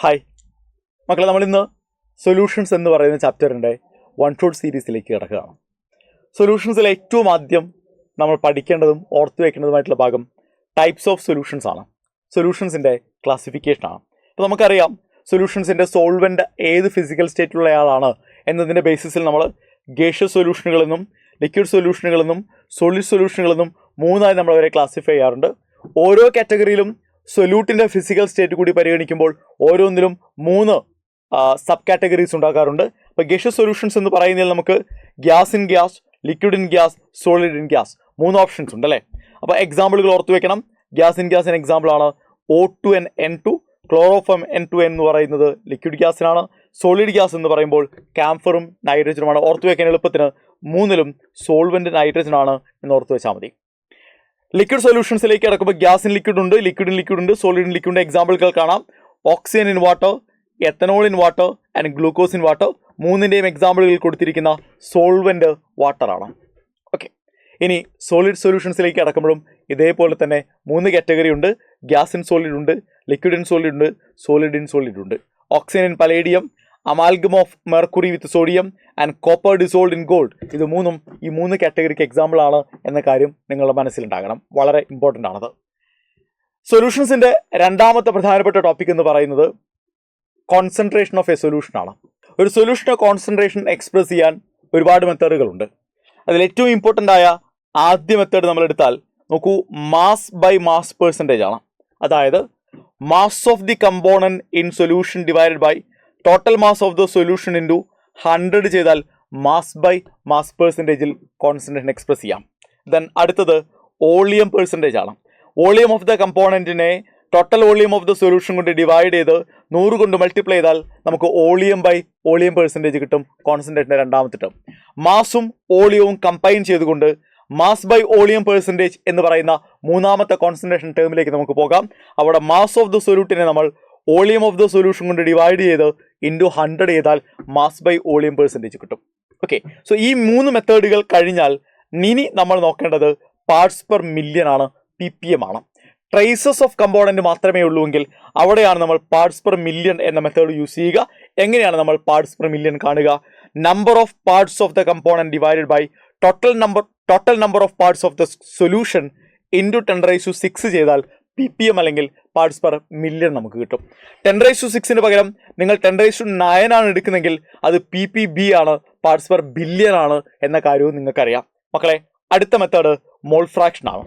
Hi മക്കളെ, നമ്മളിന്ന് solutions എന്ന് പറയുന്ന ചാപ്റ്ററിൻ്റെ വൺ ഷോട്ട് സീരീസിലേക്ക് കിടക്കുകയാണ്. സൊല്യൂഷൻസിൽ ഏറ്റവും ആദ്യം നമ്മൾ പഠിക്കേണ്ടതും ഓർത്തു വയ്ക്കേണ്ടതുമായിട്ടുള്ള ഭാഗം ടൈപ്സ് ഓഫ് സൊല്യൂഷൻസ് ആണ്. സൊല്യൂഷൻസിൻ്റെ ക്ലാസിഫിക്കേഷനാണ്. അപ്പോൾ നമുക്കറിയാം സൊല്യൂഷൻസിൻ്റെ സോൾവെൻ്റ് ഏത് ഫിസിക്കൽ സ്റ്റേറ്റിലുള്ളയാളാണ് എന്നതിൻ്റെ ബേസിസിൽ നമ്മൾ ഗേഷ്യസ് സൊല്യൂഷനുകളെന്നും ലിക്വിഡ് സൊല്യൂഷനുകളെന്നും സോളിഡ് സൊല്യൂഷനുകളെന്നും മൂന്നായി നമ്മൾ അവരെ ക്ലാസിഫൈ ചെയ്യാറുണ്ട്. ഓരോ കാറ്റഗറിയിലും സൊല്യൂട്ടിൻ്റെ ഫിസിക്കൽ സ്റ്റേറ്റ് കൂടി പരിഗണിക്കുമ്പോൾ ഓരോന്നിലും 3 സബ് കാറ്റഗറീസ് ഉണ്ടാക്കാറുണ്ട്. അപ്പോൾ ഗേഷ്യസ് സൊല്യൂഷൻസ് എന്ന് പറയുന്നതിൽ നമുക്ക് gas in gas, liquid in gas, solid in gas 3 options ഉണ്ട് അല്ലേ. അപ്പോൾ എക്സാമ്പിളുകൾ ഓർത്ത് വെക്കണം. ഗ്യാസ് ഇൻ ഗ്യാസിന് എക്സാമ്പിളാണ് O2 N2, ക്ലോറോഫോം N2N എന്ന് പറയുന്നത് ലിക്വിഡ് ഗ്യാസിനാണ്. സോളിഡ് ഗ്യാസ് എന്ന് പറയുമ്പോൾ ക്യാംഫറും നൈട്രജനുമാണ്. ഓർത്ത് വയ്ക്കാൻ എളുപ്പത്തിന് 3ലും സോൾവെൻ്റ് നൈട്രജനാണ് എന്ന് ഓർത്ത് വെച്ചാൽ മതി. ലിക്വിഡ് സൊല്യൂഷൻസിലേക്ക് കിടക്കുമ്പോൾ ഗ്യാസ് ഇൻ ലിക്വിഡ് ഉണ്ട്, ലിക്വിഡ് ഇൻ ലിക്വിഡ് ഉണ്ട്, സോളിഡ് ഇൻ ലിക്വിഡിൻ്റെ എക്സാമ്പിളുകൾ കാണാം. Oxygen in water, ethanol in water and glucose in water. 3ൻ്റെയും എക്സാമ്പിളുകൾ കൊടുത്തിരിക്കുന്ന സോൾവെൻ്റ് വാട്ടറാണ്. ഓക്കെ, ഇനി സോളിഡ് സൊല്യൂഷൻസിലേക്ക് കിടക്കുമ്പോഴും ഇതേപോലെ തന്നെ 3 കാറ്റഗറി ഉണ്ട്. ഗ്യാസ് ഇൻ സോളിഡ് ഉണ്ട്, ലിക്വിഡ് ഇൻ സോളിഡ് ഉണ്ട്, സോളിഡ് ഇൻ സോളിഡ് ഉണ്ട്. Oxygen in palladium, amalgam of mercury with sodium and copper dissolved in gold. ഇത് മൂന്നും ഈ 3 കാറ്റഗറിക്ക് എക്സാമ്പിളാണ് എന്ന കാര്യം നിങ്ങളുടെ മനസ്സിലുണ്ടാകണം. വളരെ ഇമ്പോർട്ടൻ്റ് ആണത്. സൊല്യൂഷൻസിൻ്റെ രണ്ടാമത്തെ പ്രധാനപ്പെട്ട ടോപ്പിക് എന്ന് പറയുന്നത് കോൺസെൻട്രേഷൻ ഓഫ് എ സൊല്യൂഷൻ ആണ്. ഒരു സൊല്യൂഷൻ്റെ കോൺസെൻട്രേഷൻ എക്സ്പ്രസ് ചെയ്യാൻ ഒരുപാട് മെത്തേഡുകളുണ്ട്. അതിൽ ഏറ്റവും ഇമ്പോർട്ടൻ്റ് ആയ ആദ്യ മെത്തേഡ് നമ്മൾ എടുത്താൽ നോക്കൂ, മാസ് ബൈ മാസ് പെർസെൻറ്റേജ് ആണ്. അതായത് mass of the component in solution divided by total mass of the solution into 100 ചെയ്താൽ മാസ് ബൈ മാസ് പെർസെൻറ്റേജിൽ കോൺസെൻട്രേഷൻ എക്സ്പ്രസ് ചെയ്യാം. ദെൻ അടുത്തത് വോളിയം പെർസെൻറ്റേജ് ആണ്. വോളിയം ഓഫ് ദ കമ്പോണൻറ്റിനെ total volume of the solution കൊണ്ട് divide ചെയ്ത് 100 കൊണ്ട് multiply ചെയ്താൽ നമുക്ക് വോളിയം ബൈ വോളിയം പെർസെൻറ്റേജ് കിട്ടും. കോൺസെൻട്രേഷൻ്റെ രണ്ടാമത്തെ ടേം. മാസും വോളിയവും കമ്പൈൻ ചെയ്തുകൊണ്ട് മാസ് ബൈ വോളിയം പെർസെൻറ്റേജ് എന്ന് പറയുന്ന മൂന്നാമത്തെ കോൺസെൻട്രേഷൻ ടേമിലേക്ക് നമുക്ക് പോകാം. അവിടെ മാസ് ഓഫ് ദ സൊല്യൂട്ടിനെ നമ്മൾ വോളിയം ഓഫ് ദ സൊല്യൂഷൻ കൊണ്ട് ഡിവൈഡ് ചെയ്ത് ഇൻറ്റു 100 ചെയ്താൽ മാസ് ബൈ വോളിയം പെർസെൻറ്റേജ് കിട്ടും. ഓക്കെ, സോ ഈ 3 മെത്തേഡുകൾ കഴിഞ്ഞാൽ ഇനി നമ്മൾ നോക്കേണ്ടത് പാർട്സ് പെർ മില്യൺ ആണ്, PPM ആണ്. ട്രേസസ് ഓഫ് കമ്പോണൻറ്റ് മാത്രമേ ഉള്ളൂവെങ്കിൽ അവിടെയാണ് നമ്മൾ പാർട്സ് പെർ മില്യൺ എന്ന മെത്തേഡ് യൂസ് ചെയ്യുക. എങ്ങനെയാണ് നമ്മൾ പാർട്സ് പെർ മില്യൺ കാണുക? Number of parts of the component divided by total number of parts of the solution into 10⁶ ചെയ്താൽ PPM അല്ലെങ്കിൽ പാർട്സ് പെർ മില്യൺ നമുക്ക് കിട്ടും. 10⁶ പകരം നിങ്ങൾ 10⁹ ആണ് എടുക്കുന്നെങ്കിൽ അത് PPB ആണ്, പാർട്സ് പെർ ബില്യൺ ആണ് എന്ന കാര്യവും നിങ്ങൾക്കറിയാം. മക്കളെ, അടുത്ത മെത്തേഡ് മോൾ ഫ്രാക്ഷൻ ആണ്.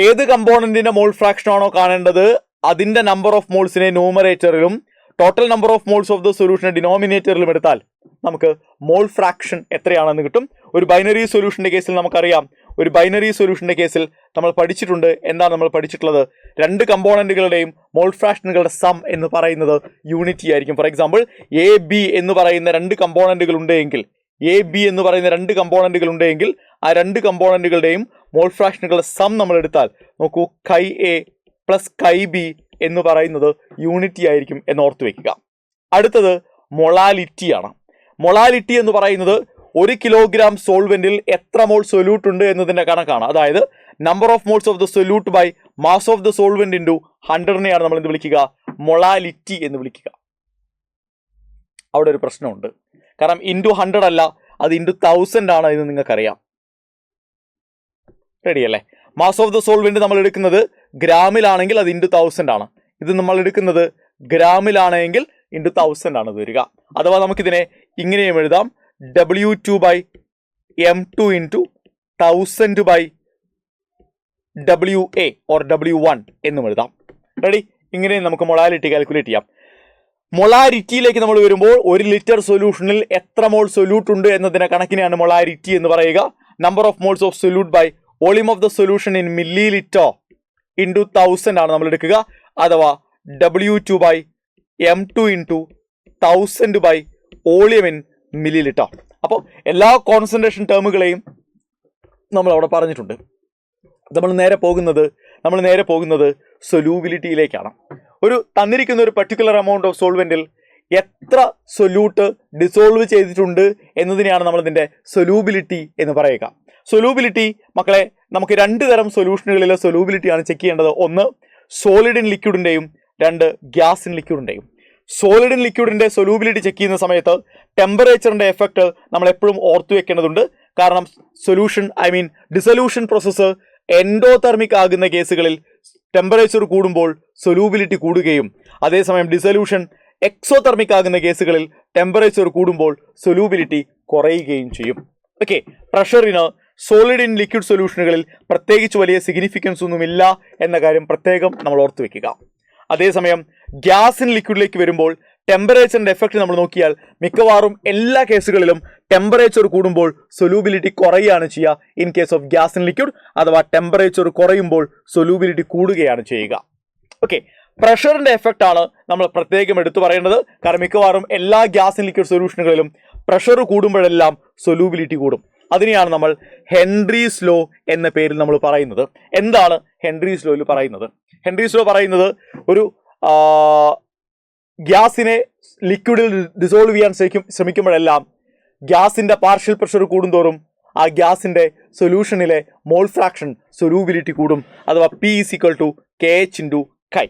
ഏത് കമ്പോണൻറ്റിൻ്റെ മോൾ ഫ്രാക്ഷൻ ആണോ കാണേണ്ടത് അതിൻ്റെ നമ്പർ ഓഫ് മോൾസിനെ ന്യൂമറേറ്ററിലും total number of moles of the സൊല്യൂഷനെ ഡിനോമിനേറ്ററിലും എടുത്താൽ നമുക്ക് മോൾ ഫ്രാക്ഷൻ എത്രയാണെന്ന് കിട്ടും. ഒരു ബൈനറി സൊല്യൂഷൻ്റെ കേസിൽ നമുക്കറിയാം, ഒരു ബൈനറി സൊല്യൂഷൻ്റെ കേസിൽ നമ്മൾ പഠിച്ചിട്ടുണ്ട്. എന്താണ് നമ്മൾ പഠിച്ചിട്ടുള്ളത്? 2 കമ്പോണൻറ്റുകളുടെയും മോൾ ഫ്രാക്ഷനുകളുടെ സം എന്ന് പറയുന്നത് യൂണിറ്റി ആയിരിക്കും. ഫോർ എക്സാമ്പിൾ AB എന്ന് പറയുന്ന 2 കമ്പോണൻറ്റുകൾ ഉണ്ടെങ്കിൽ AB എന്ന് പറയുന്ന 2 കമ്പോണൻറ്റുകൾ ഉണ്ടെങ്കിൽ ആ 2 കമ്പോണൻറ്റുകളുടെയും മോൾ ഫ്രാക്ഷനുകളുടെ സം നമ്മൾ എടുത്താൽ നോക്കൂ, Chi-A പ്ലസ് Chi-B എന്ന് പറയുന്നത് യൂണിറ്റി ആയിരിക്കും എന്ന് ഓർത്ത് വയ്ക്കുക. അടുത്തത് മൊളാലിറ്റി ആണ്. മൊളാലിറ്റി എന്ന് പറയുന്നത് 1 കിലോഗ്രാം സോൾവെന്റിൽ എത്ര മോൾ സൊല്യൂട്ട് ഉണ്ട് എന്നതിൻ്റെ കണക്കാണ്. അതായത് number of moles of the solute by mass of the solvent into 100നെയാണ് നമ്മൾ എന്ത് വിളിക്കുക? മൊളാലിറ്റി എന്ന് വിളിക്കുക. അവിടെ ഒരു പ്രശ്നമുണ്ട്. കാരണം ഇൻറ്റു 100 അല്ല, അത് ഇൻറ്റു 1000 ആണ് എന്ന് നിങ്ങൾക്കറിയാം. റെഡി അല്ലേ? മാസ് ഓഫ് ദ സോൾവെന്റ് നമ്മൾ എടുക്കുന്നത് ഗ്രാമിലാണെങ്കിൽ അത് ഇൻറ്റു 1000 ആണ്. ഇത് നമ്മൾ എടുക്കുന്നത് ഗ്രാമിലാണെങ്കിൽ ഇൻറ്റു 1000 ആണ് വരിക. അഥവാ നമുക്കിതിനെ ഇങ്ങനെയും എഴുതാം, W2 by M2 into 1000 by WA or W1 എന്നും എഴുതാം. റെഡി? ഇങ്ങനെയും നമുക്ക് മൊളാലിറ്റി കാൽക്കുലേറ്റ് ചെയ്യാം. മൊളാരിറ്റിയിലേക്ക് നമ്മൾ വരുമ്പോൾ 1 ലിറ്റർ സൊല്യൂഷനിൽ എത്ര മോൾ സൊല്യൂട്ട് ഉണ്ട് എന്നതിനെ കണക്കിനെയാണ് മൊളാരിറ്റി എന്ന് പറയുക. Number of moles of solute by volume of the solution in millilitre into 1000 ആണ് നമ്മൾ എടുക്കുക. അഥവാ W2 by M2 into 1000 by volume in millilitre. അപ്പോൾ എല്ലാ കോൺസെൻട്രേഷൻ ടേമുകളെയും നമ്മൾ അവിടെ പറഞ്ഞിട്ടുണ്ട്. നമ്മൾ നേരെ പോകുന്നത് സൊല്യൂബിലിറ്റിയിലേക്കാണ്. ഒരു തന്നിരിക്കുന്ന ഒരു പർട്ടിക്കുലർ എമൗണ്ട് ഓഫ് സോൾവെന്റിൽ എത്ര സൊല്യൂട്ട് ഡിസോൾവ് ചെയ്തിട്ടുണ്ട് എന്നതിനെയാണ് നമ്മളിതിൻ്റെ സൊല്യൂബിലിറ്റി എന്ന് പറയുക. സൊല്യൂബിലിറ്റി മക്കളെ, നമുക്ക് 2 തരം സൊല്യൂഷനുകളിലെ സൊല്യൂബിലിറ്റിയാണ് ചെക്ക് ചെയ്യേണ്ടത്. ഒന്ന് സോളിഡ് ഇൻ ലിക്വിഡിൻ്റെയും 2 ഗ്യാസ് ഇൻ ലിക്വിഡിൻ്റെയും. സോളിഡ് ഇൻ ലിക്വിഡിന്റെ സൊല്യൂബിലിറ്റി ചെക്ക് ചെയ്യുന്ന സമയത്ത് ടെമ്പറേച്ചറിന്റെ എഫക്റ്റ് നമ്മൾ എപ്പോഴും ഓർത്തു വെക്കേണ്ടതുണ്ട്. കാരണം ഡിസൊല്യൂഷൻ പ്രോസസ്സ് എൻഡോതെർമിക് ആകുന്ന കേസുകളിൽ ടെമ്പറേച്ചർ കൂടുമ്പോൾ സൊല്യൂബിലിറ്റി കൂടുകയും അതേസമയം ഡിസൊല്യൂഷൻ എക്സോതെർമിക് ആകുന്ന കേസുകളിൽ ടെമ്പറേച്ചർ കൂടുമ്പോൾ സൊല്യൂബിലിറ്റി കുറയുകയും ചെയ്യും. ഓക്കെ, പ്രഷറിന് സോളിഡ് ഇൻ ലിക്വിഡ് സൊല്യൂഷനുകളിൽ പ്രത്യേകിച്ച് വലിയ സിഗ്നിഫിക്കൻസ് ഒന്നുമില്ല എന്ന കാര്യം പ്രത്യേകം നമ്മൾ ഓർത്തു വെക്കുക. അതേസമയം ഗ്യാസ് ഇൻ ലിക്വിഡിലേക്ക് വരുമ്പോൾ ടെമ്പറേച്ചറിന്റെ എഫക്റ്റ് നമ്മൾ നോക്കിയാൽ മിക്കവാറും എല്ലാ കേസുകളിലും ടെമ്പറേച്ചർ കൂടുമ്പോൾ സൊല്യൂബിലിറ്റി കുറയുകയാണ് ചെയ്യുക. In case of gas in liquid അഥവാ ടെമ്പറേച്ചർ കുറയുമ്പോൾ സൊല്യൂബിലിറ്റി കൂടുകയാണ് ചെയ്യുക. ഓക്കെ, പ്രഷറിന്റെ എഫക്റ്റ് ആണ് നമ്മൾ പ്രത്യേകം എടുത്തു പറയേണ്ടത്. കാരണം മിക്കവാറും എല്ലാ ഗ്യാസ് ഇൻ ലിക്വിഡ് സൊല്യൂഷനുകളിലും പ്രഷർ കൂടുമ്പോഴെല്ലാം സൊല്യൂബിലിറ്റി കൂടും. അതിനെയാണ് നമ്മൾ ഹെൻറീസ് ലോ എന്ന പേരിൽ നമ്മൾ പറയുന്നത്. എന്താണ് ഹെൻറീസ് ലോയിൽ പറയുന്നത്? ഹെൻറീസ് ലോ പറയുന്നത് ഒരു ഗ്യാസിനെ ലിക്വിഡിൽ ഡിസോൾവ് ചെയ്യാൻ ശ്രമിക്കുമ്പോഴെല്ലാം ഗ്യാസിന്റെ പാർഷ്യൽ പ്രഷർ കൂടുന്തോറും ആ ഗ്യാസിന്റെ സൊല്യൂഷനിലെ മോൾ ഫ്രാക്ഷൻ സൊല്യൂബിലിറ്റി കൂടും. അഥവാ P = KH × Chi.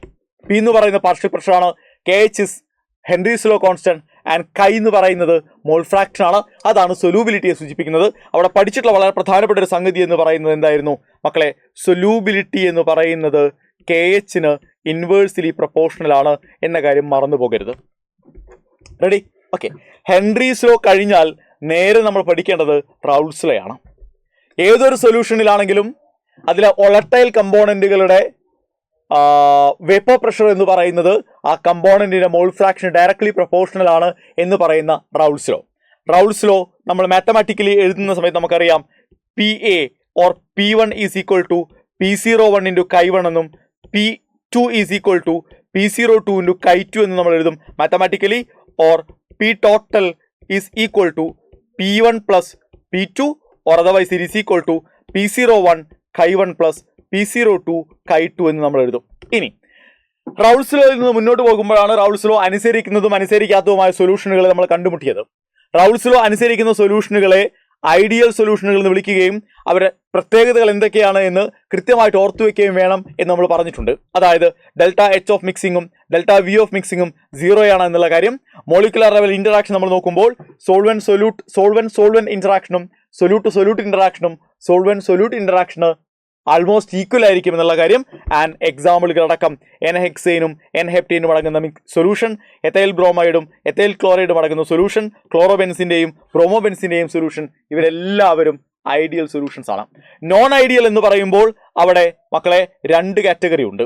P എന്ന് പറയുന്ന പാർഷ്യൽ പ്രഷറാണ്, KH is Henry's law constant and Chi എന്ന് പറയുന്നത് മോൾ ഫ്രാക്ഷൻ ആണ്. അതാണ് സൊല്യൂബിലിറ്റിയെ സൂചിപ്പിക്കുന്നത്. അവിടെ പഠിച്ചിട്ടുള്ള വളരെ പ്രധാനപ്പെട്ട ഒരു സംഗതി എന്ന് പറയുന്നത് എന്തായിരുന്നു മക്കളെ? സൊല്യൂബിലിറ്റി എന്ന് പറയുന്നത് KH-ന് ഇൻവേഴ്സ്ലി പ്രൊപ്പോർഷണൽ ആണ് എന്ന കാര്യം മറന്നു പോകരുത്. റെഡി? ഓക്കെ, ഹെൻറീസ് ലോ കഴിഞ്ഞാൽ നേരെ നമ്മൾ പഠിക്കേണ്ടത് റൗൾസ് ലോ ആണ്. ഏതൊരു സൊല്യൂഷനിലാണെങ്കിലും അതിലെ വോളറ്റൈൽ കമ്പോണന്റുകളുടെ വേപ്പർ പ്രഷർ എന്ന് പറയുന്നത് ആ കമ്പോണന്റിന്റെ മോൾ ഫ്രാക്ഷൻ ഡയറക്ട്ലി പ്രൊപ്പോർഷണൽ ആണ് എന്ന് പറയുന്ന റൗൾസ് ലോ. റൗൾസ് ലോ നമ്മൾ മാത്തമാറ്റിക്കലി എഴുതുന്ന സമയത്ത് നമുക്കറിയാം PA or P1 = P01 × Chi1 എന്നും P2 = P02 × Chi2 എന്നും നമ്മൾ എഴുതും mathematically. Or P total is equal to P1 plus P2 or otherwise it is equal to P01 Chi1 plus P02 Chi2 എന്ന് നമ്മൾ എഴുതും. ഇനി റൗൾസ് ലോയിൽ നിന്ന് മുന്നോട്ട് പോകുമ്പോഴാണ് റൗൾസ് ലോ അനുസരിക്കുന്നതും അനുസരിക്കാത്തതുമായ സൊല്യൂഷനുകളെ നമ്മൾ കണ്ടുമുട്ടിയത്. റൗൾസ് ലോ അനുസരിക്കുന്ന സൊല്യൂഷനുകളെ ഐഡിയൽ സൊല്യൂഷനുകൾ എന്ന് വിളിക്കുകയും അവരുടെ പ്രത്യേകതകൾ എന്തൊക്കെയാണ് എന്ന് കൃത്യമായിട്ട് ഓർത്തു വെക്കുകയും വേണം എന്ന് നമ്മൾ പറഞ്ഞിട്ടുണ്ട്. അതായത് ΔH ഓഫ് മിക്സിങ്ങും ΔV ഓഫ് മിക്സിങ്ങും 0 ആണ് എന്നുള്ള കാര്യം. മോളിക്കുലർ ലെവൽ ഇന്ററാക്ഷൻ നമ്മൾ നോക്കുമ്പോൾ സോൾവെന്റ് ഇന്ററാക്ഷനും സൊല്യൂട്ട് ഇന്ററാക്ഷനും സോൾവെന്റ് ഇന്ററാക്ഷന് ആൾമോസ്റ്റ് ഈക്വൽ ആയിരിക്കും എന്നുള്ള കാര്യം. ആൻഡ് എക്സാമ്പിളുകളടക്കം N-ഹെക്സേനും N-ഹെപ്റ്റീനും അടങ്ങുന്ന സൊല്യൂഷൻ, എഥൈൽ ബ്രോമൈഡും എഥൈൽ ക്ലോറൈഡും അടങ്ങുന്ന സൊല്യൂഷൻ, ക്ലോറോബെൻസിന്റെയും ബ്രോമോബെൻസിന്റെയും സൊല്യൂഷൻ, ഇവരെല്ലാവരും ഐഡിയൽ സൊല്യൂഷൻസ് ആണ്. നോൺ ഐഡിയൽ എന്ന് പറയുമ്പോൾ അവിടെ മക്കളെ 2 കാറ്റഗറി ഉണ്ട്.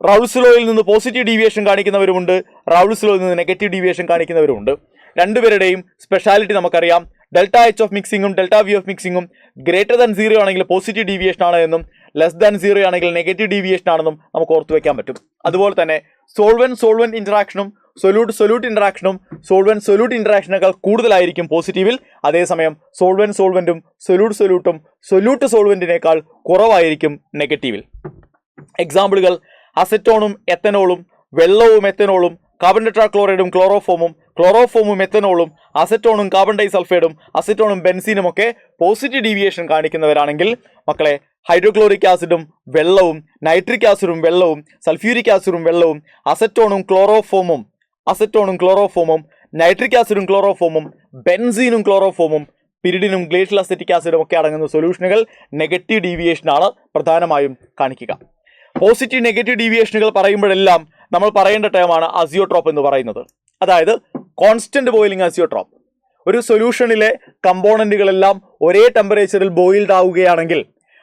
റൗൾസ് ലോയിൽ നിന്ന് പോസിറ്റീവ് ഡീവിയേഷൻ കാണിക്കുന്നവരുമുണ്ട്, റൗൾസ് ലോയിൽ നിന്ന് നെഗറ്റീവ് ഡീവിയേഷൻ കാണിക്കുന്നവരുമുണ്ട്. രണ്ടുപേരുടെയും സ്പെഷ്യാലിറ്റി നമുക്കറിയാം. ΔH ഓഫ് മിക്സിങ്ങും ΔV ഓഫ് മിക്സിങ്ങും >0 ആണെങ്കിൽ പോസിറ്റീവ് ഡീവിയേഷൻ ആണ് എന്നും <0 ആണെങ്കിൽ നെഗറ്റീവ് ഡീവിയേഷൻ ആണെന്നും നമുക്ക് ഓർത്തു വെക്കാൻ പറ്റും. അതുപോലെ തന്നെ സോൾവെന്റ് ഇന്ററാക്ഷനും സൊല്യൂട്ട് ഇന്ററാക്ഷനും സൊല്യൂട്ട് ഇന്ററാക്ഷനേക്കാൾ കൂടുതലായിരിക്കും പോസിറ്റീവിൽ. അതേസമയം സോൾവെന്റും സൊല്യൂട്ടും സോൾവെന്റിനേക്കാൾ കുറവായിരിക്കും നെഗറ്റീവിൽ. എക്സാമ്പിളുകൾ അസറ്റോണും എത്തനോളും, വെള്ളവും എത്തനോളും, കാർബൺ ടെട്രാക്ലോറൈഡും ക്ലോറോഫോമും എത്തനോളും, അസറ്റോണും കാർബൺ ഡൈസൾഫൈഡും അസറ്റോണും ബെൻസീനും ഒക്കെ പോസിറ്റീവ് ഡീവിയേഷൻ കാണിക്കുന്നവരാണെങ്കിൽ മക്കളെ ഹൈഡ്രോക്ലോറിക് ആസിഡും വെള്ളവും, നൈട്രിക് ആസിഡും വെള്ളവും, സൾഫ്യൂരിക് ആസിഡും വെള്ളവും, അസറ്റോണും ക്ലോറോഫോമും നൈട്രിക് ആസിഡും ക്ലോറോഫോമും, ബെൻസീനും ക്ലോറോഫോമും, പിരിഡിനും ഗ്ലേഷ്യൽ അസറ്റിക് ആസിഡും ഒക്കെ അടങ്ങുന്ന സൊല്യൂഷനുകൾ നെഗറ്റീവ് ഡീവിയേഷനാണ് പ്രധാനമായും കാണിക്കുക. പോസിറ്റീവ് നെഗറ്റീവ് ഡീവിയേഷനുകൾ പറയുമ്പോഴെല്ലാം നമ്മൾ പറയേണ്ട ടേമാണ് അസിയോട്രോപ്പ് എന്ന് പറയുന്നത്. അതായത് കോൺസ്റ്റന്റ് ബോയിലിംഗ് അസിയോട്രോപ്പ്. ഒരു സൊല്യൂഷനിലെ കമ്പോണന്റുകളെല്ലാം ഒരേ ടെമ്പറേച്ചറിൽ ബോയിൽഡ് ആവുകയാണെങ്കിൽ,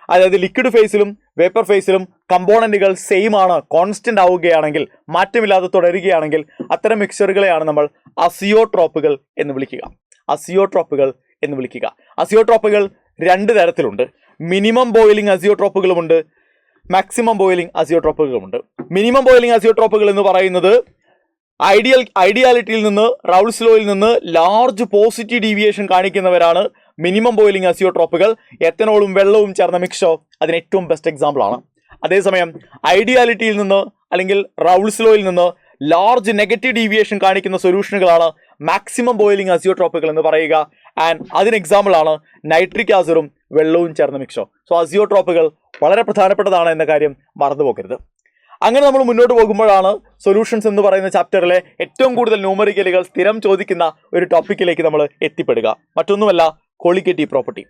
അതായത് ലിക്വിഡ് ഫേസിലും വേപ്പർ ഫേസിലും കമ്പോണന്റുകൾ സെയിം ആണ്, കോൺസ്റ്റന്റ് ആവുകയാണെങ്കിൽ, മാറ്റമില്ലാതെ തുടരുകയാണെങ്കിൽ അത്തരം മിക്സറുകളെയാണ് നമ്മൾ അസിയോട്രോപ്പുകൾ എന്ന് വിളിക്കുക. അസിയോട്രോപ്പുകൾ 2 തരത്തിലുണ്ട്. മിനിമം ബോയിലിംഗ് അസിയോട്രോപ്പുകളുമുണ്ട്, മാക്സിമം ബോയിലിംഗ് അസിയോട്രോപ്പുകളുമുണ്ട്. മിനിമം ബോയിലിംഗ് അസിയോട്രോപ്പുകൾ എന്ന് പറയുന്നത് ഐഡിയാലിറ്റിയിൽ നിന്ന്, റൗൾസ് ലോയിൽ നിന്ന് ലാർജ് പോസിറ്റീവ് ഡീവിയേഷൻ കാണിക്കുന്നവരാണ് മിനിമം ബോയിലിംഗ് അസിയോട്രോപ്പുകൾ. എത്തനോളും വെള്ളവും ചേർന്ന മിക്സോ അതിന് ഏറ്റവും ബെസ്റ്റ് എക്സാമ്പിൾ ആണ്. അതേസമയം ഐഡിയാലിറ്റിയിൽ നിന്ന് അല്ലെങ്കിൽ റൗൾസ് ലോയിൽ നിന്ന് ലാർജ് നെഗറ്റീവ് ഡീവിയേഷൻ കാണിക്കുന്ന സൊല്യൂഷനുകളാണ് മാക്സിമം ബോയിലിംഗ് അസിയോട്രോപ്പുകൾ എന്ന് പറയുക. ആൻഡ് അതിന് എക്സാമ്പിൾ ആണ് നൈട്രിക് ആസിഡും വെള്ളവും ചേർന്ന മിക്സോ. സോ അസിയോട്രോപ്പുകൾ വളരെ പ്രധാനപ്പെട്ടതാണ് എന്ന കാര്യം മറന്നു പോകരുത്. അങ്ങനെ നമ്മൾ മുന്നോട്ട് പോകുമ്പോഴാണ് സൊല്യൂഷൻസ് എന്ന് പറയുന്ന ചാപ്റ്ററിലെ ഏറ്റവും കൂടുതൽ ന്യൂമറിക്കലുകൾ സ്ഥിരം ചോദിക്കുന്ന ഒരു ടോപ്പിക്കിലേക്ക് നമ്മൾ എത്തിപ്പെടുക. മറ്റൊന്നുമല്ല, കൊളിഗേറ്റീവ് പ്രോപ്പർട്ടി.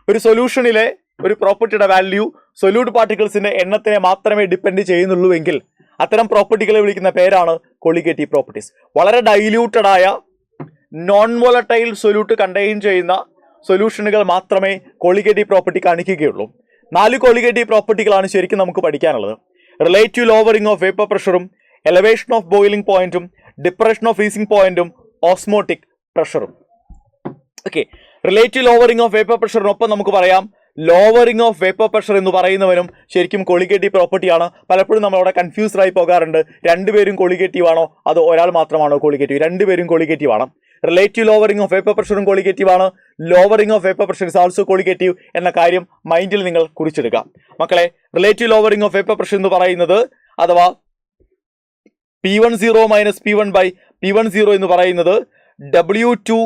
ഒരു സൊല്യൂഷനിലെ ഒരു പ്രോപ്പർട്ടിയുടെ വാല്യൂ സൊല്യൂട്ട് പാർട്ടിക്കിൾസിന്റെ എണ്ണത്തിനെ മാത്രമേ ഡിപ്പെൻഡ് ചെയ്യുന്നുള്ളൂവെങ്കിൽ അത്തരം പ്രോപ്പർട്ടികളെ വിളിക്കുന്ന പേരാണ് കൊളിഗേറ്റീവ് പ്രോപ്പർട്ടീസ്. വളരെ ഡൈല്യൂട്ടഡ് ആയ നോൺ വോളറ്റൈൽ സൊല്യൂട്ട് കണ്ടെയ്ൻ ചെയ്യുന്ന സൊല്യൂഷനുകൾ മാത്രമേ കൊളിഗേറ്റീവ് പ്രോപ്പർട്ടി കാണിക്കുകയുള്ളൂ. 4 കൊളിഗേറ്റീവ് പ്രോപ്പർട്ടികളാണ് ശരിക്കും നമുക്ക് പഠിക്കാനുള്ളത്. റിലേറ്റീവ് ലോവറിംഗ് ഓഫ് വേപ്പർ പ്രഷറും, എലവേഷൻ ഓഫ് ബോയിലിംഗ് പോയിന്റും, ഡിപ്രഷൻ ഓഫ് ഫ്രീസിംഗ് പോയിന്റും, ഓസ്മോട്ടിക് പ്രഷറും. Okay, relative lowering of vapour പ്രഷറിനൊപ്പം നമുക്ക് പറയാം ലോവറിംഗ് ഓഫ് വേപ്പർ പ്രഷർ എന്ന് പറയുന്നവനും ശരിക്കും കൊളിഗേറ്റീവ് പ്രോപ്പർട്ടിയാണ്. പലപ്പോഴും നമ്മളവിടെ കൺഫ്യൂസ്ഡ് ആയി പോകാറുണ്ട്. രണ്ടുപേരും കൊളിഗേറ്റീവ് ആണോ അതോ ഒരാൾ മാത്രമാണോ കൊളിഗേറ്റീവ്? രണ്ടുപേരും കൊളിഗേറ്റീവ് ആണ്. റിലേറ്റീവ് ലോവറിംഗ് ഓഫ് വേപ്പർ പ്രഷറും കൊളിഗേറ്റീവ് ആണ്. Lowering of vapour pressure is also colligative എന്ന കാര്യം മൈൻഡിൽ നിങ്ങൾ കുറിച്ചെടുക്കുക. മക്കളെ, relative lowering of vapour pressure എന്ന് പറയുന്നത് അഥവാ P10 മൈനസ് P1 എന്ന് പറയുന്നത് W2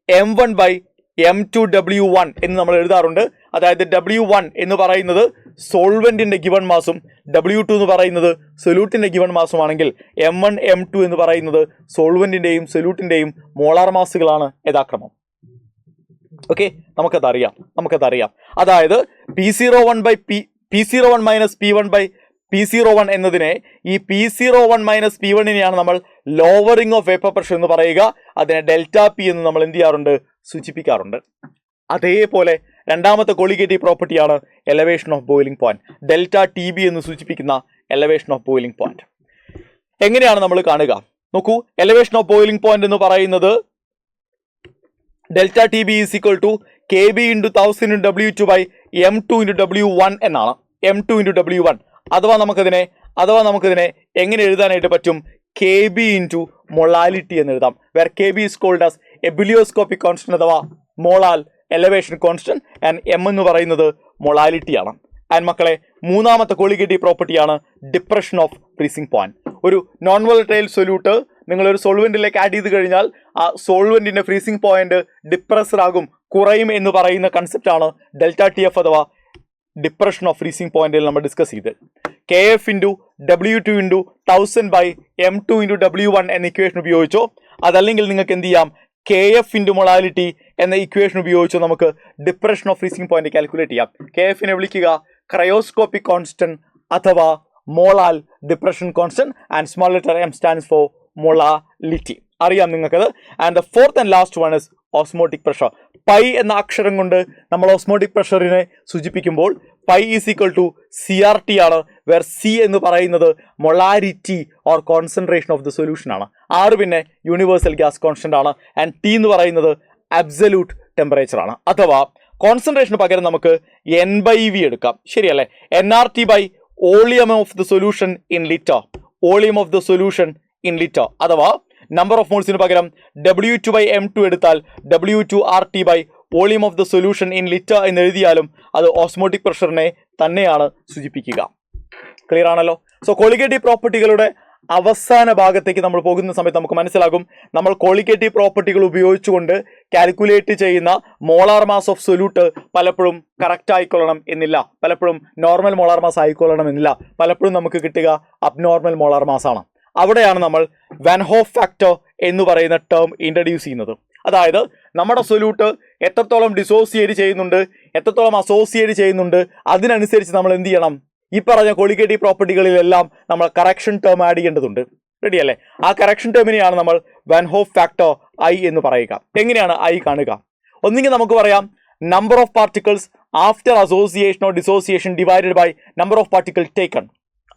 M1 by M2 W1 എന്ന് നമ്മൾ എഴുതാറുണ്ട്. അതായത് W1 എന്ന് പറയുന്നത് സോൾവെന്റിന്റെ ഗിവൺ മാസും W2 എന്ന് പറയുന്നത് സൊല്യൂട്ടിന്റെ ഗിവൺ മാസുമാണെങ്കിൽ M1 M2 എന്ന് പറയുന്നത് സോൾവെന്റിന്റെയും സൊല്യൂട്ടിന്റെയും മോളാർ മാസുകളാണ് യഥാക്രമം. ഓക്കെ, നമുക്കതറിയാം. അതായത് P01 minus P1 by P01 എന്നതിനെ ഈ P01 മൈനസ് P1നെയാണ് നമ്മൾ ലോവറിംഗ് ഓഫ് വേപ്പർ പ്രഷർ എന്ന് പറയുക. അതിനെ ഡെൽറ്റ പി എന്ന് നമ്മൾ എന്ത് ചെയ്യാറുണ്ട്? സൂചിപ്പിക്കാറുണ്ട്. അതേപോലെ രണ്ടാമത്തെ കൊളിഗേറ്റീവ് പ്രോപ്പർട്ടിയാണ് elevation of boiling point. Delta T B എന്ന് സൂചിപ്പിക്കുന്ന എലവേഷൻ ഓഫ് ബോയിലിംഗ് പോയിന്റ് എങ്ങനെയാണ് നമ്മൾ കാണുക? നോക്കൂ, എലവേഷൻ ഓഫ് ബോയിലിംഗ് പോയിന്റ് എന്ന് പറയുന്നത് delta T B is equal to K B into 1000 into W2 by M2 into W1 എന്നാണ്. M2 ഇൻറ്റു W1 അഥവാ നമുക്കതിനെ എങ്ങനെ എഴുതാനായിട്ട് പറ്റും? കെ ബി ഇൻറ്റു മൊളാലിറ്റി എന്ന് എഴുതാം. Where K B is called as ebullioscopic constant അഥവാ molal elevation constant and M എന്ന് പറയുന്നത് മൊളാലിറ്റിയാണ്. ആൻഡ് മക്കളെ, മൂന്നാമത്തെ കൊളിഗേറ്റീവ് പ്രോപ്പർട്ടിയാണ് ഡിപ്രഷൻ ഓഫ് ഫ്രീസിംഗ് പോയിന്റ്. ഒരു നോൺ വോളറ്റൈൽ സൊല്യൂട്ട് നിങ്ങളൊരു സോൾവെന്റിലേക്ക് ആഡ് ചെയ്ത് കഴിഞ്ഞാൽ ആ സോൾവെന്റിന്റെ ഫ്രീസിംഗ് പോയിന്റ് ഡിപ്രസ്ഡ് ആകും, കുറയും എന്ന് പറയുന്ന കൺസെപ്റ്റാണ് ഡെൽറ്റ ടി എഫ് അഥവാ ഡിപ്രഷൻ ഓഫ് ഫ്രീസിംഗ് പോയിന്റിൽ നമ്മൾ ഡിസ്കസ് ചെയ്ത്. K F into W2 into 1000 by M2 into W1 എന്ന ഇക്വേഷൻ ഉപയോഗിച്ചോ, അതല്ലെങ്കിൽ നിങ്ങൾക്ക് എന്ത് ചെയ്യാം? കെ എഫ് ഇൻറ്റു മൊളാലിറ്റി എന്ന ഇക്വേഷൻ ഉപയോഗിച്ചോ നമുക്ക് depression of freezing point calculate ചെയ്യാം. കെ എഫിനെ വിളിക്കുക ക്രയോസ്കോപ്പിക് കോൺസ്റ്റന്റ് അഥവാ molal depression constant and small letter M stands for molality. അറിയാം നിങ്ങൾക്കത്. And the fourth and last one is osmotic pressure. Pi എന്ന അക്ഷരം കൊണ്ട് നമ്മൾ ഓസ്മോട്ടിക് പ്രഷറിനെ സൂചിപ്പിക്കുമ്പോൾ pi is equal to CRT ആണ്. വേർ സി എന്ന് പറയുന്നത് molarity or concentration of the solution ആണ്. ആറ് പിന്നെ യൂണിവേഴ്സൽ ഗ്യാസ് കോൺസ്റ്റന്റ് ആണ്. ആൻഡ് ടി എന്ന് പറയുന്നത് അബ്സല്യൂട്ട് ടെമ്പറേച്ചർ ആണ്. അഥവാ കോൺസെൻട്രേഷന് പകരം നമുക്ക് N/V എടുക്കാം. ശരിയല്ലേ? NRT by volume of the solution in litre. Volume of the solution in litre അഥവാ നമ്പർ ഓഫ് മോൾസിന് പകരം W2 ബൈ M2 എടുത്താൽ W2RT by volume of the solution in litre എന്ന് എഴുതിയാലും അത് ഓസ്മോട്ടിക് പ്രഷറിനെ തന്നെയാണ് സൂചിപ്പിക്കുക. ക്ലിയർ ആണല്ലോ? സോ കൊളിഗേറ്റീവ് പ്രോപ്പർട്ടികളുടെ അവസാന ഭാഗത്തേക്ക് നമ്മൾ പോകുന്ന സമയത്ത് നമുക്ക് മനസ്സിലാകും നമ്മൾ കൊളിഗേറ്റീവ് പ്രോപ്പർട്ടികൾ ഉപയോഗിച്ചുകൊണ്ട് കാൽക്കുലേറ്റ് ചെയ്യുന്ന മോളാർ മാസ് ഓഫ് സൊല്യൂട്ട് പലപ്പോഴും കറക്റ്റ് ആയിക്കൊള്ളണം എന്നില്ല, പലപ്പോഴും നോർമൽ മോളാർ മാസ് ആയിക്കൊള്ളണം എന്നില്ല, പലപ്പോഴും നമുക്ക് കിട്ടുക അബ്നോർമൽ മോളാർ മാസ് ആണ്. അവിടെയാണ് നമ്മൾ വാൻ ഹോഫ് ഫാക്ടർ എന്ന് പറയുന്ന ടേം ഇൻട്രൊഡ്യൂസ് ചെയ്യുന്നത്. അതായത് നമ്മുടെ സൊല്യൂട്ട് എത്രത്തോളം ഡിസോസിയേറ്റ് ചെയ്യുന്നുണ്ട്, എത്രത്തോളം അസോസിയേറ്റ് ചെയ്യുന്നുണ്ട്, അതിനനുസരിച്ച് നമ്മൾ എന്ത് ചെയ്യണം? ഈ പറഞ്ഞ കൊളിഗേറ്റീവ് പ്രോപ്പർട്ടികളിലെല്ലാം നമ്മൾ കറക്ഷൻ ടേം ആഡ് ചെയ്യേണ്ടതുണ്ട്. റെഡി അല്ലേ? ആ കറക്ഷൻ ടേമിനെയാണ് നമ്മൾ വാൻ ഹോഫ് ഫാക്ടർ I എന്ന് പറയുക. എങ്ങനെയാണ് I കാണുക? ഒന്നുകിൽ നമുക്ക് പറയാം number of particles after association or dissociation divided by number of particle taken.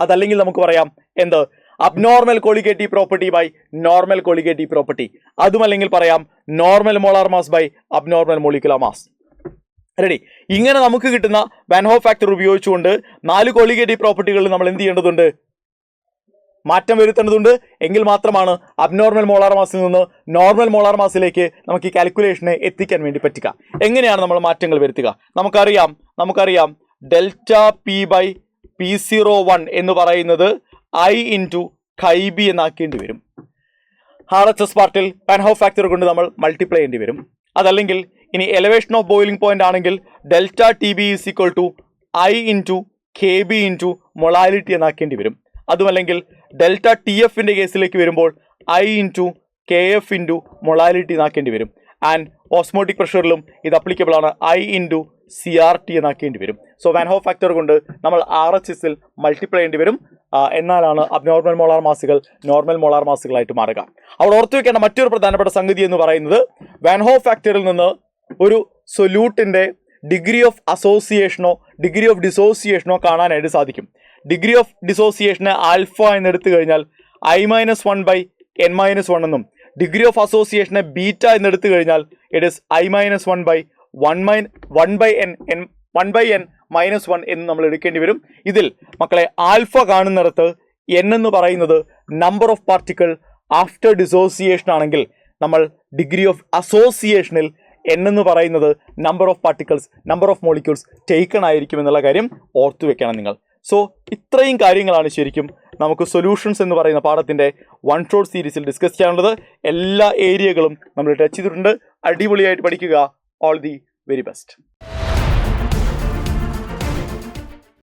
അതല്ലെങ്കിൽ നമുക്ക് പറയാം എന്ത്? Abnormal colligative property by normal colligative property. അതുമല്ലെങ്കിൽ പറയാം normal molar mass by abnormal molecular mass. Ready? ഇങ്ങനെ നമുക്ക് കിട്ടുന്ന വാൻ ഹോഫ് ഫാക്ടർ ഉപയോഗിച്ചുകൊണ്ട് 4 കൊളിഗേറ്റീവ് പ്രോപ്പർട്ടികളിൽ നമ്മൾ എന്ത് ചെയ്യേണ്ടതുണ്ട്? മാറ്റം വരുത്തേണ്ടതുണ്ട്. എങ്കിൽ മാത്രമാണ് അബ്നോർമൽ മോളാർ മാസിൽ നിന്ന് നോർമൽ മോളാർ മാസിലേക്ക് നമുക്ക് ഈ കാൽക്കുലേഷനെ എത്തിക്കാൻ വേണ്ടി പറ്റുക. എങ്ങനെയാണ് നമ്മൾ മാറ്റങ്ങൾ വരുത്തുക? നമുക്കറിയാം ഡെൽറ്റ പി ബൈ P01 എന്ന് പറയുന്നത് I ഇൻറ്റു കൈ ബി എന്നാക്കേണ്ടി വരും. RHS പാർട്ടിൽ വാൻ ഹോഫ് ഫാക്ടർ കൊണ്ട് നമ്മൾ മൾട്ടിപ്ലൈ ചെയ്യേണ്ടി വരും. അതല്ലെങ്കിൽ ഇനി എലവേഷൻ ഓഫ് ബോയിലിംഗ് പോയിന്റ് ആണെങ്കിൽ delta T B is equal to I into K B into molality എന്നാക്കേണ്ടി വരും. അതുമല്ലെങ്കിൽ ഡെൽറ്റ ടി എഫിൻ്റെ കേസിലേക്ക് വരുമ്പോൾ I into K F into molality എന്നാക്കേണ്ടി വരും. ആൻഡ് ഓസ്മോട്ടിക് പ്രഷറിലും ഇത് അപ്ലിക്കബിൾ ആണ്, I into C R T എന്നാക്കേണ്ടി വരും. സോ വാൻ ഹോഫ് ഫാക്ടർ കൊണ്ട് നമ്മൾ RHS മൾട്ടിപ്ലൈ ചെയ്യേണ്ടി വരും. എന്നാലാണ് അബ്നോർമൽ മോളാർ മാസുകൾ നോർമൽ മോളാർ മാസുകളായിട്ട് മാറുക. അവിടെ ഓർത്തു വെക്കേണ്ട മറ്റൊരു പ്രധാനപ്പെട്ട സംഗതി എന്ന് പറയുന്നത് വാൻ ഹോഫ് ഫാക്ടറിൽ നിന്ന് ഒരു സൊല്യൂട്ടിൻ്റെ ഡിഗ്രി ഓഫ് അസോസിയേഷനോ ഡിഗ്രി ഓഫ് ഡിസോസിയേഷനോ കാണാനായിട്ട് സാധിക്കും. ഡിഗ്രി ഓഫ് ഡിസോസിയേഷനെ ആൽഫ എന്നെടുത്തു കഴിഞ്ഞാൽ I-1/n-1 എന്നും ഡിഗ്രി ഓഫ് അസോസിയേഷനെ ബീറ്റ എന്നെടുത്തു കഴിഞ്ഞാൽ ഇറ്റ് ഇസ് I-1/1n-1 എന്ന് നമ്മൾ എടുക്കേണ്ടി വരും. ഇതിൽ മക്കളെ ആൽഫ കാണുന്നിടത്ത് n എന്ന് പറയുന്നത് number of particle after dissociation ആണെങ്കിൽ നമ്മൾ ഡിഗ്രി ഓഫ് അസോസിയേഷനിൽ n എന്ന് പറയുന്നത് number of particles number of molecules taken ആയിരിക്കും എന്നുള്ള കാര്യം ഓർത്തു വെക്കണം നിങ്ങൾ. സോ ഇത്രയും കാര്യങ്ങളാണ് ശരിക്കും നമുക്ക് സൊല്യൂഷൻസ് എന്ന് പറയുന്ന പാഠത്തിൻ്റെ വൺ ഷോട്ട് സീരീസിൽ ഡിസ്കസ് ചെയ്യാനുള്ളത്. എല്ലാ ഏരിയകളും നമ്മൾ ടച്ച് ചെയ്തിട്ടുണ്ട്. അടിപൊളിയായിട്ട് പഠിക്കുക. All the very best.